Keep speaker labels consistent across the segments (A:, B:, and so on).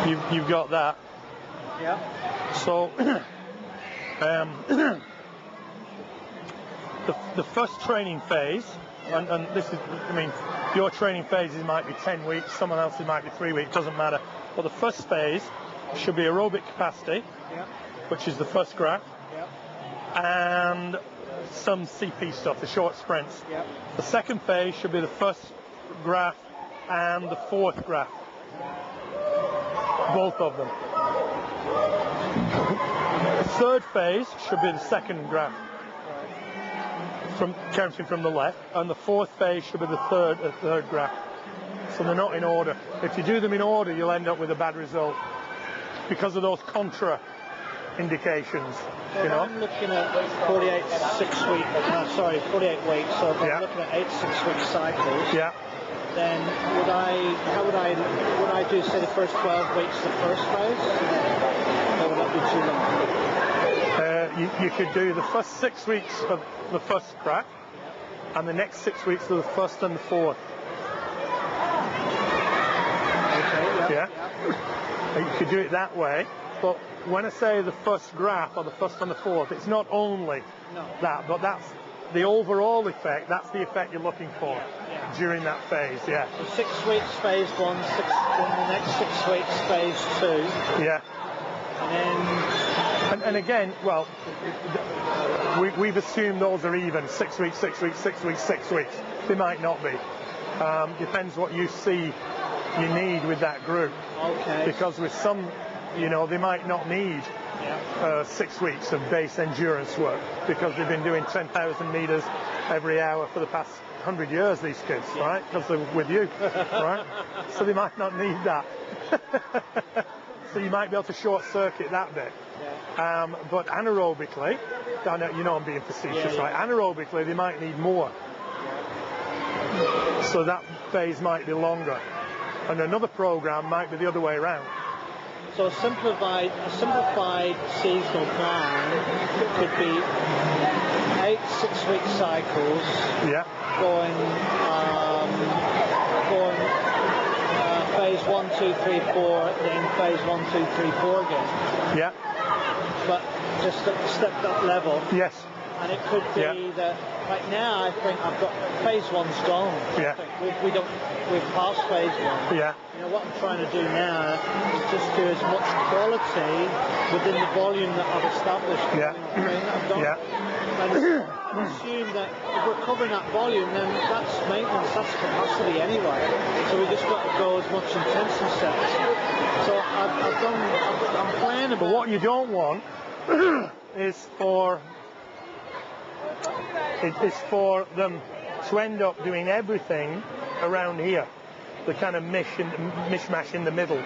A: you've got that.
B: Yeah.
A: So the first training phase, and this is, I mean, your training phases might be 10 weeks, someone else's might be 3 weeks, doesn't matter. But the first phase should be aerobic capacity, which is the first graph, and some CP stuff, the short sprints. The second phase should be the first graph and the fourth graph, both of them. The third phase should be the second graph, from counting from the left, and the fourth phase should be the third graph. So they're not in order. If you do them in order, you'll end up with a bad result because of those contra indications.
B: So
A: you know?
B: I'm looking at 48 weeks. So if I'm looking at 8 6-week cycles. Then would I do, say, the first 12 weeks the first phase, or would that be too long?
A: You could do the first 6 weeks of the first graph, and the next 6 weeks of the first and the fourth.
B: Okay.
A: You could do it that way, but when I say the first graph or the first and the fourth, it's not only that, but that's the overall effect. That's the effect you're looking for during that phase.
B: So 6 weeks phase 1, then the next 6 weeks phase 2.
A: And again, well, we've assumed those are even 6 weeks, 6 weeks, 6 weeks, 6 weeks. They might not be. Depends what you see you need with that group.
B: Okay.
A: Because with some, they might not need 6 weeks of base endurance work because they've been doing 10,000 meters every hour for the past 100 years, these kids, right? Because they're with you, right? So they might not need that. So you might be able to short circuit that bit. But anaerobically, I know, I'm being facetious, right? Anaerobically, they might need more. So that phase might be longer. And another program might be the other way around.
B: So a simplified seasonal plan could be 8 6-week cycles. Going phase 1, 2, 3, 4, then phase 1, 2, 3, 4 again. But just step that level. And it could be that right now I think I've got phase 1's gone. We've passed phase 1. What I'm trying to do now is just do as much quality within the volume that I've established. And assume that if we're covering that volume, then that's maintenance, that's capacity anyway. So we just got to go as much intensive steps. So I'm playing about.
A: But what you don't want is for them to end up doing everything around here, the kind of mishmash in the middle.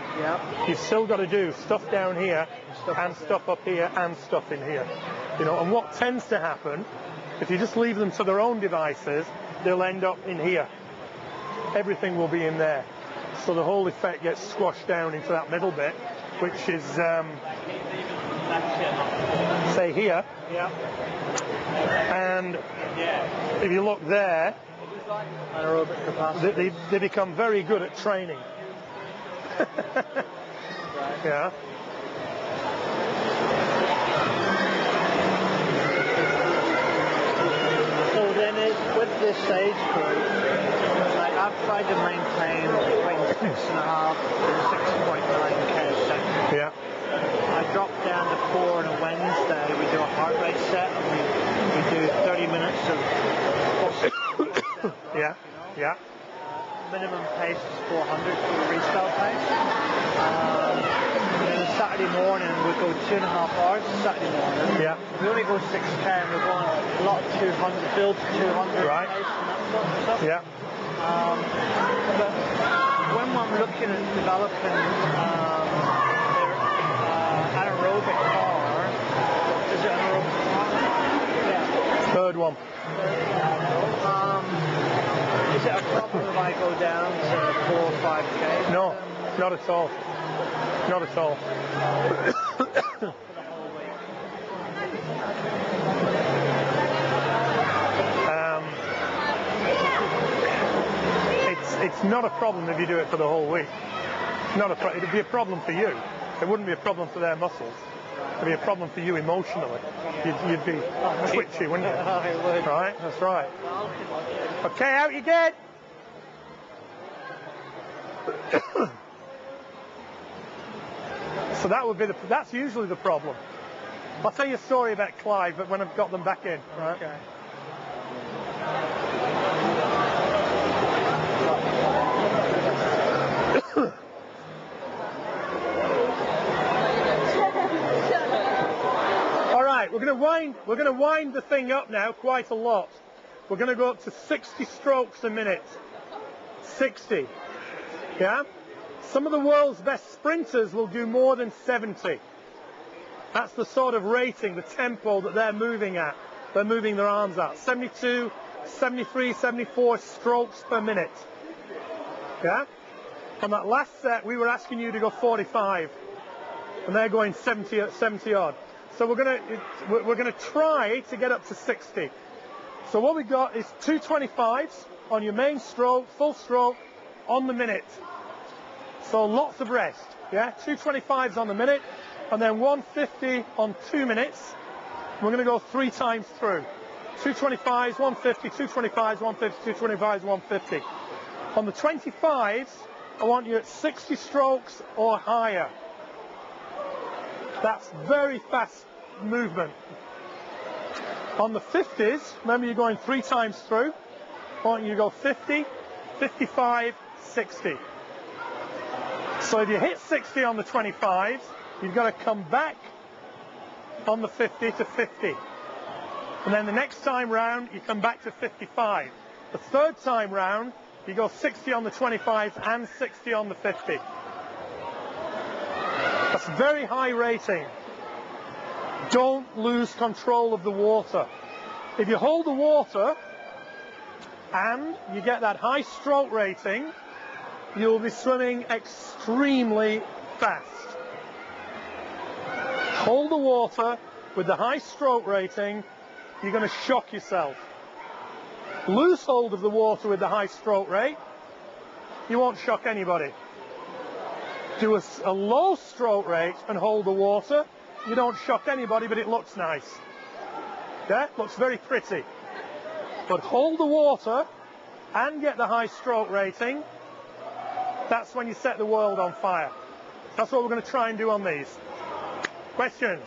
A: You've still got to do stuff down here and stuff up here and stuff in here. And what tends to happen, if you just leave them to their own devices, they'll end up in here. Everything will be in there. So the whole effect gets squashed down into that middle bit, which is, say here. And if you look there,
B: anaerobic capacity.
A: They become very good at training.
B: So then with this age group, like I've tried to maintain between 6.5 and 6.9 k a second. I dropped down to 4 on a Wednesday. We do a heart rate set and we do 30 minutes of minimum pace is 400 for the restart pace. And then Saturday morning we go 2.5 hours Saturday morning. We only go 6k and we're going a lot of 200, build to 200 pace and that sort of stuff. But when I'm looking at developing anaerobic car, is it anaerobic car?
A: Third one.
B: Is it a problem if I go down to 4 or 5k?
A: No, not at all. Not at all.
B: For the whole week.
A: It's not a problem if you do it for the whole week. It'd be a problem for you. It wouldn't be a problem for their muscles. It'd be a problem for you emotionally. You'd be twitchy, wouldn't you?
B: I would.
A: Right, that's right. Okay, out you get. So that's usually the problem. I'll tell you a story about Clive, but when I've got them back in. Right?
B: Okay.
A: All right, we're going to wind the thing up now quite a lot. We're going to go up to 60 strokes a minute. 60. Yeah? Some of the world's best sprinters will do more than 70. That's the sort of rating, the tempo that they're moving at. They're moving their arms at. 72, 73, 74 strokes per minute. Yeah? On that last set, we were asking you to go 45. And they're going 70 odd. So we're going to try to get up to 60. So what we've got is 225s on your main stroke, full stroke, on the minute. So lots of rest. Yeah? 225s on the minute. And then 150 on 2 minutes. We're going to go 3 times through. 225s, 150, 225s, 150, 225s, 150. On the 25s, I want you at 60 strokes or higher. That's very fast movement. On the 50s, remember you're going 3 times through. I want you to go 50, 55, 60. So if you hit 60 on the 25s, you've got to come back on the 50 to 50. And then the next time round, you come back to 55. The third time round, you go 60 on the 25s and 60 on the 50. That's very high rating. Don't lose control of the water. If you hold the water and you get that high stroke rating, you'll be swimming extremely fast. Hold the water with the high stroke rating, you're going to shock yourself. Loose hold of the water with the high stroke rate, you won't shock anybody. Do a low stroke rate and hold the water, you don't shock anybody, but it looks nice. Yeah, looks very pretty. But hold the water and get the high stroke rating, that's when you set the world on fire. That's what we're going to try and do on these. Questions?